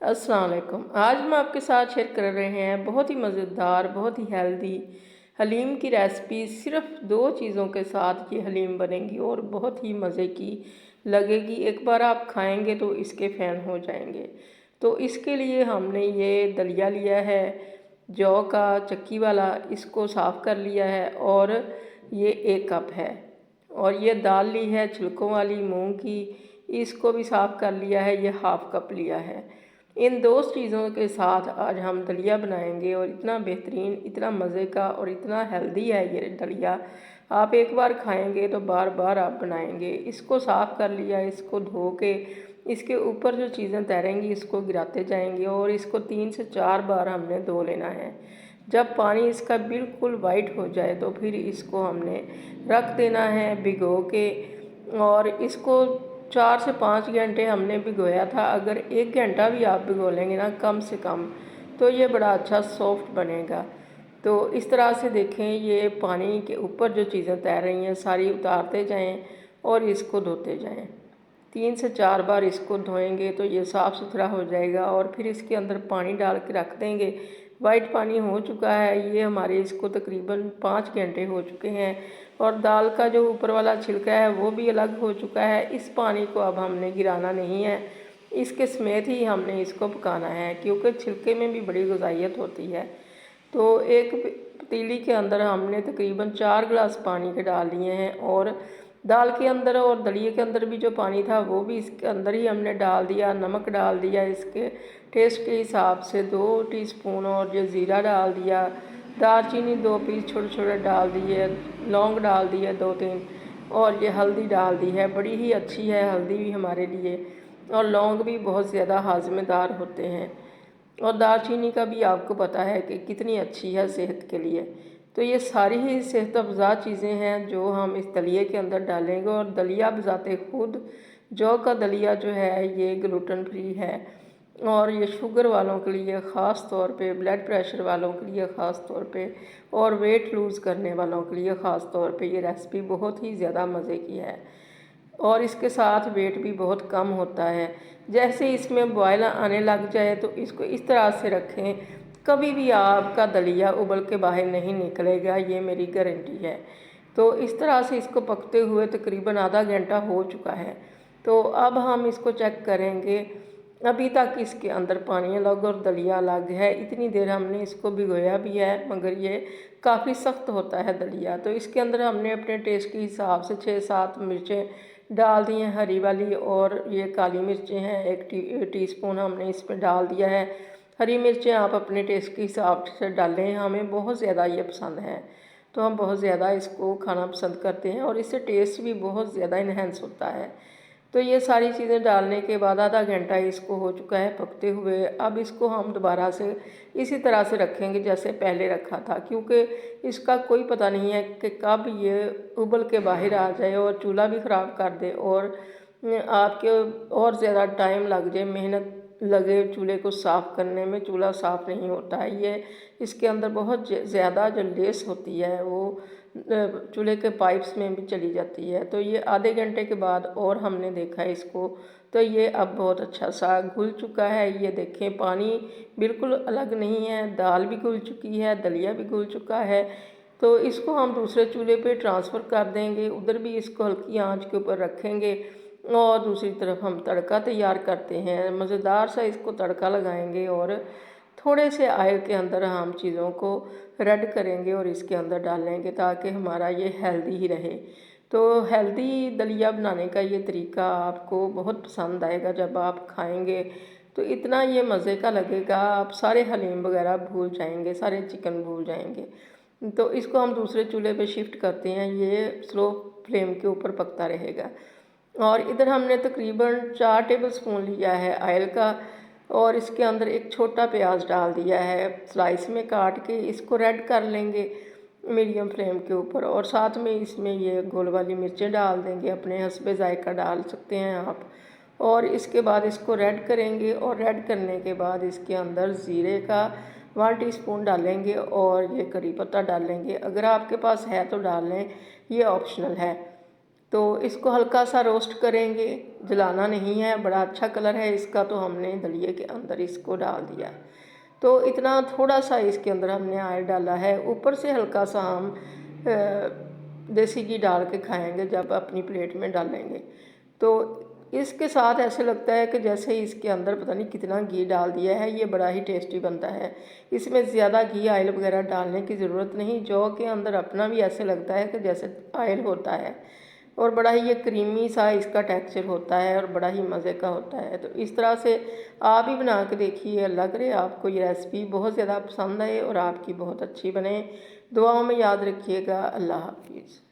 अस्सलाम वालेकुम। आज हम आपके साथ शेयर कर रहे हैं बहुत ही मज़ेदार, बहुत ही हेल्दी हलीम की रेसिपी। सिर्फ 2 चीज़ों के साथ ये हलीम बनेगी और बहुत ही मज़े की लगेगी। एक बार आप खाएंगे तो इसके फ़ैन हो जाएंगे। तो इसके लिए हमने ये दलिया लिया है, जौ का चक्की वाला, इसको साफ़ कर लिया है और ये 1 कप है। और ये दाल ली है छिलकों वाली मूंग की, इसको भी साफ़ कर लिया है, ये हाफ़ कप लिया है। इन 2 चीज़ों के साथ आज हम दलिया बनाएंगे और इतना बेहतरीन, इतना मज़े का और इतना हेल्दी है ये दलिया। आप एक बार खाएंगे तो बार बार आप बनाएंगे। इसको साफ़ कर लिया, इसको धो के इसके ऊपर जो चीज़ें तैरेंगी इसको गिराते जाएंगे और इसको 3 से 4 बार हमने धो लेना है। जब पानी इसका बिल्कुल वाइट हो जाए तो फिर इसको हमने रख देना है भिगो के। और इसको 4 से 5 घंटे हमने भिगोया था। अगर 1 घंटा भी आप भिगो लेंगे ना कम से कम, तो ये बड़ा अच्छा सॉफ्ट बनेगा। तो इस तरह से देखें, ये पानी के ऊपर जो चीज़ें तैर रही हैं सारी उतारते जाएं और इसको धोते जाएं। 3 से 4 बार इसको धोएंगे तो ये साफ़ सुथरा हो जाएगा। और फिर इसके अंदर पानी डाल के रख देंगे। वाइट पानी हो चुका है, ये हमारे इसको तकरीबन 5 घंटे हो चुके हैं। और दाल का जो ऊपर वाला छिलका है वो भी अलग हो चुका है। इस पानी को अब हमने गिराना नहीं है, इसके समेत ही हमने इसको पकाना है, क्योंकि छिलके में भी बड़ी ग़िज़ाइयत होती है। तो एक पतीली के अंदर हमने तकरीबन 4 गिलास पानी के डाल लिए हैं और दाल के अंदर और दलिए के अंदर भी जो पानी था वो भी इसके अंदर ही हमने डाल दिया। नमक डाल दिया इसके टेस्ट के हिसाब से 2 टीस्पून, और ये ज़ीरा डाल दिया। दालचीनी 2 पीस छोटे छोटे डाल दिए, लौंग डाल दिए 2-3, और ये हल्दी डाल दी है। बड़ी ही अच्छी है हल्दी भी हमारे लिए, और लौंग भी बहुत ज़्यादा हाज़मेदार होते हैं। और दालचीनी का भी आपको पता है कि कितनी अच्छी है सेहत के लिए। तो ये सारी ही सेहत अफ़ज़ा चीज़ें हैं जो हम इस दलिए के अंदर डालेंगे। और दलिया बज़ाते खुद, जौ का दलिया जो है ये ग्लूटेन फ्री है, और ये शुगर वालों के लिए ख़ास तौर पे, ब्लड प्रेशर वालों के लिए ख़ास तौर पे, और वेट लूज़ करने वालों के लिए ख़ास तौर पे ये रेसिपी बहुत ही ज़्यादा मज़े की है। और इसके साथ वेट भी बहुत कम होता है। जैसे इसमें बॉयल आने लग जाए तो इसको इस तरह से रखें, कभी भी आपका दलिया उबल के बाहर नहीं निकलेगा, ये मेरी गारंटी है। तो इस तरह से इसको पकते हुए तकरीबन आधा घंटा हो चुका है। तो अब हम इसको चेक करेंगे। अभी तक इसके अंदर पानी अलग और दलिया अलग है। इतनी देर हमने इसको भिगोया भी है, मगर ये काफ़ी सख्त होता है दलिया। तो इसके अंदर हमने अपने टेस्ट के हिसाब से 6-7 मिर्चें डाल दी हैं हरी वाली, और ये काली मिर्चें हैं 1 टीस्पून हमने इसमें डाल दिया है। हरी मिर्चें आप अपने टेस्ट के हिसाब से डालें, हमें बहुत ज़्यादा ये पसंद है तो हम बहुत ज़्यादा इसको खाना पसंद करते हैं, और इससे टेस्ट भी बहुत ज़्यादा इन्हेंस होता है। तो ये सारी चीज़ें डालने के बाद आधा घंटा इसको हो चुका है पकते हुए। अब इसको हम दोबारा से इसी तरह से रखेंगे जैसे पहले रखा था, क्योंकि इसका कोई पता नहीं है कि कब ये उबल के बाहर आ जाए और चूल्हा भी ख़राब कर दे, और आपके और ज़्यादा टाइम लग जाए, मेहनत लगे चूल्हे को साफ़ करने में। चूल्हा साफ़ नहीं होता है, ये इसके अंदर बहुत ज़्यादा जो लेस होती है वो चूल्हे के पाइप्स में भी चली जाती है। तो ये आधे घंटे के बाद और हमने देखा इसको, तो ये अब बहुत अच्छा सा घुल चुका है। ये देखें, पानी बिल्कुल अलग नहीं है, दाल भी घुल चुकी है, दलिया भी घुल चुका है। तो इसको हम दूसरे चूल्हे पे ट्रांसफ़र कर देंगे, उधर भी इसको हल्की आंच के ऊपर रखेंगे, और दूसरी तरफ हम तड़का तैयार करते हैं। मज़ेदार सा इसको तड़का लगाएंगे और थोड़े से ऑयल के अंदर हम चीज़ों को रेड करेंगे और इसके अंदर डालेंगे, ताकि हमारा ये हेल्दी ही रहे। तो हेल्दी दलिया बनाने का ये तरीका आपको बहुत पसंद आएगा। जब आप खाएंगे तो इतना ये मज़े का लगेगा, आप सारे हलीम वगैरह भूल जाएंगे, सारे चिकन भूल जाएंगे। तो इसको हम दूसरे चूल्हे पे शिफ्ट करते हैं, ये स्लो फ्लेम के ऊपर पकता रहेगा। और इधर हमने तकरीबन 4 टेबलस्पून लिया है ऑयल का, और इसके अंदर एक छोटा प्याज डाल दिया है स्लाइस में काट के। इसको रेड कर लेंगे मीडियम फ्लेम के ऊपर, और साथ में इसमें ये गोल वाली मिर्चें डाल देंगे, अपने हस्बे जायका डाल सकते हैं आप। और इसके बाद इसको रेड करेंगे, और रेड करने के बाद इसके अंदर ज़ीरे का 1 टीस्पून डालेंगे, और ये करी पत्ता डालेंगे। अगर आपके पास है तो डाल लें, ये ऑप्शनल है। तो इसको हल्का सा रोस्ट करेंगे, जलाना नहीं है। बड़ा अच्छा कलर है इसका, तो हमने दलिए के अंदर इसको डाल दिया। तो इतना थोड़ा सा इसके अंदर हमने ऑयल डाला है। ऊपर से हल्का सा हम देसी घी डाल के खाएंगे जब अपनी प्लेट में डालेंगे। तो इसके साथ ऐसे लगता है कि जैसे इसके अंदर पता नहीं कितना घी डाल दिया है। ये बड़ा ही टेस्टी बनता है। इसमें ज़्यादा घी ऑयल वगैरह डालने की ज़रूरत नहीं। जौ के अंदर अपना भी ऐसे लगता है कि जैसे ऑयल होता है, और बड़ा ही ये क्रीमी सा इसका टेक्सचर होता है और बड़ा ही मज़े का होता है। तो इस तरह से आप ही बना के देखिए, अल्लाह करे आपको ये रेसिपी बहुत ज़्यादा पसंद आए और आपकी बहुत अच्छी बने। दुआओं में याद रखिएगा। अल्लाह हाफिज़।